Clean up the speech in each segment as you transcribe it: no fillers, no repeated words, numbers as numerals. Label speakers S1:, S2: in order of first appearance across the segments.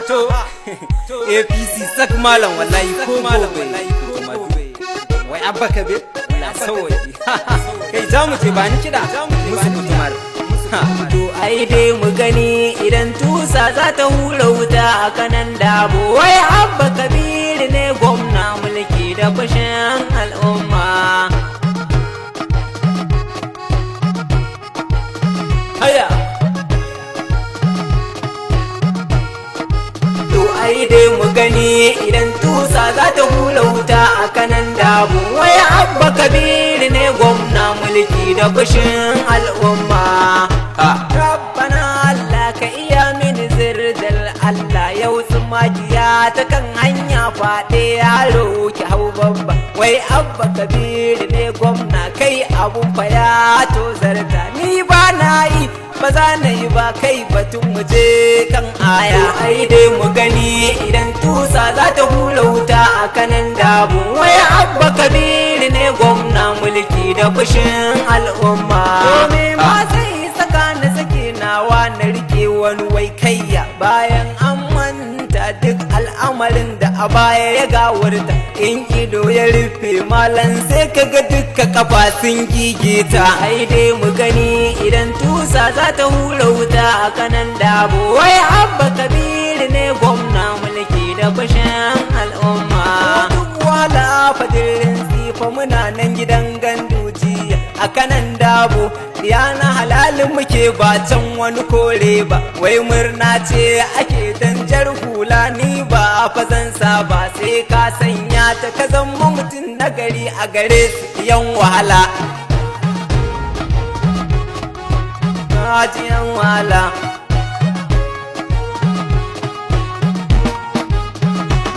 S1: to APC sak malam wallahi ko gobe wai abba kabe la sawai kai za mu je ba ni kida musu kutumar
S2: to ai dai mu gani idan tusa za ta hura wuta a kanan dabo wai abba kabir ne gwamna mulki da fashin al'umma haya to ai dai mu gani idan tusa za ta hura wuta a kanan dabo wai abba kabir ne gwamna mulki da fashin al'umma Rabbana Allah ka iya mini zirdal Allah yau tsumagiya ta kan hanya faɗe yaro ki hau babba wai abba kabir ne gwamna kai abun fa ya to zarta ni ba na yi ba za na yi ba kai batun mu je kan aya ai dai mu gani idan tusa za ta hula wuta a kanan dabo wai abba kabir ne gwamna mulki da fushin al'umma ma sai na sake nawa na rike wani wai kayya bayan an manta duk al'amarin da a baya ya gawarta in ido ya rufe malan sai kaga dukka kafa sun gigita ai dai mu gani idan tusa za ta hura wuta a kanan dabo wai abba kabir ne gwamna mulki da fashin al'umma duk wala fadirin sifa muna nan gidan ganduji a kanan dabo yana halalin muke ba can wani kore ba wai murna ce ake danjar hula ni ba fazan ba sai ka sanya ta ka zama mutum nagari a gare su yan wahala yan wahala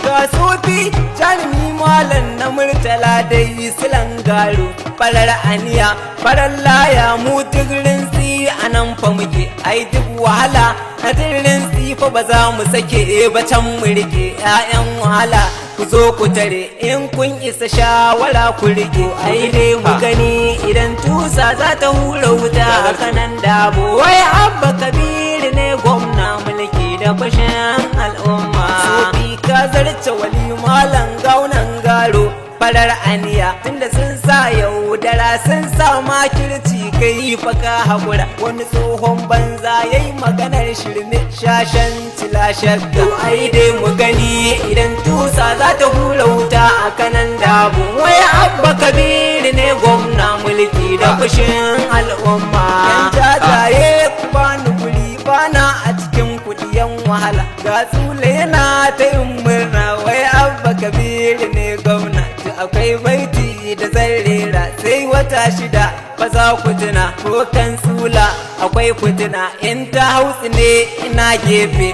S2: ga sofi jarumi malam na murtala dai silan garo farar aniya farar laya mu tigirin si a nan fa muke ai duk wahala na tigirin si fa ba za mu sake ba can mu rike ƴaƴan wahala ku zo ku tare in kun isa shawara ku rike ai dai mu gani idan tusa za ta hura wuta a kanan dabo wai abba kabir ne gwamna mulki da fashin al'umma sofi ka zarce wali malam gaunan garo farar aniya tunda sun sa yaudara sun sa makirci kai faka hakura wani tsohon banza yayi maganar shirme shashan tilashar to ai dai mu gani idan tusa za ta hura wuta a kanan dabo wai abba kabir ne gwamna mulki da fushin al'umma yan jajaye ku bani guri bana a cikin kudiyan wahala ga tsule yana ta yin murna wai abba kabir ne gwamna akwai baiti da zan rera sai wata shida ba za ku tuna ko kan tsula akwai kutuna in ta hausi ne ina gefe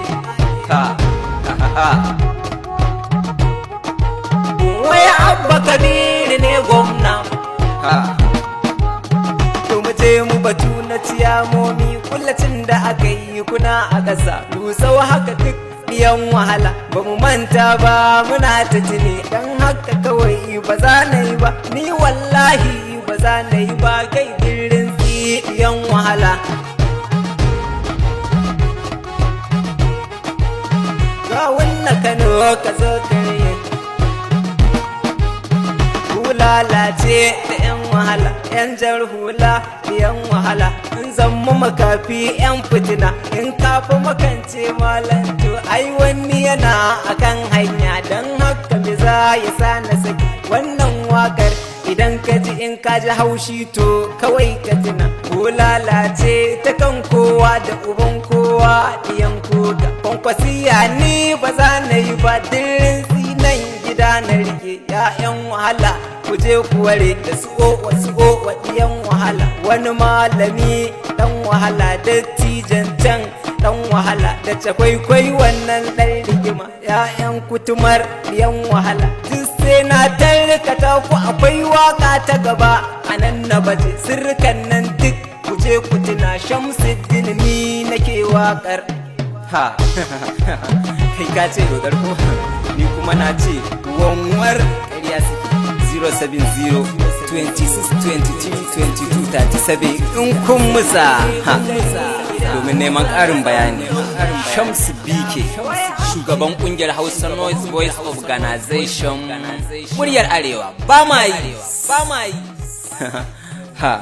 S2: wai abba kabir ne gwamna to mu je mu batu na ciyamomi kullacin da aka yi kuna a ƙasa lusau haka duk yan wahala ba mu manta ba muna ta tuni dan haka kawai ba za na yi ba ni wallahi ba za na yi ba kai girin yan wahala ga wannan Kano ka zo kare lalace da yan wahala yan jar hula yan wahala in zama makafi yan fitina in kafa makance malam to ai wani yana akan hanya dan haka me za ya sa na saki wannan wakar idan ka ji in ka ji haushi to kawai ka tuna ko lalace ta kan kowa da uban kowa diyan koga kwankwasiya ni ba za na yi ba dirin sinan gida na rike ya'yan wahala ku je ku ware da su diyan wahala wani malami dan wahala dattijan can dan wahala da cakwaikwai wannan dan rigima ya'yan kutumar diyan wahala duk sai na tarkata ku akwai waka ta gaba anan na baje sirrikan nan duk ku je ku tuna Shamsuddin ni nake wakar ha kai ka ce dodar ko ni kuma na ce wanwar ƙarya suke 070-26-23-22-37 in kun musa domin neman ƙarin bayani
S1: Shamsu BK, shugaban kungiyar Hausa Noise Voice Organization, muryar Arewa, ba ma yi, ba ma yi. Ha, ha,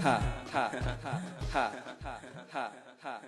S1: ha, ha, ha, ha, ha.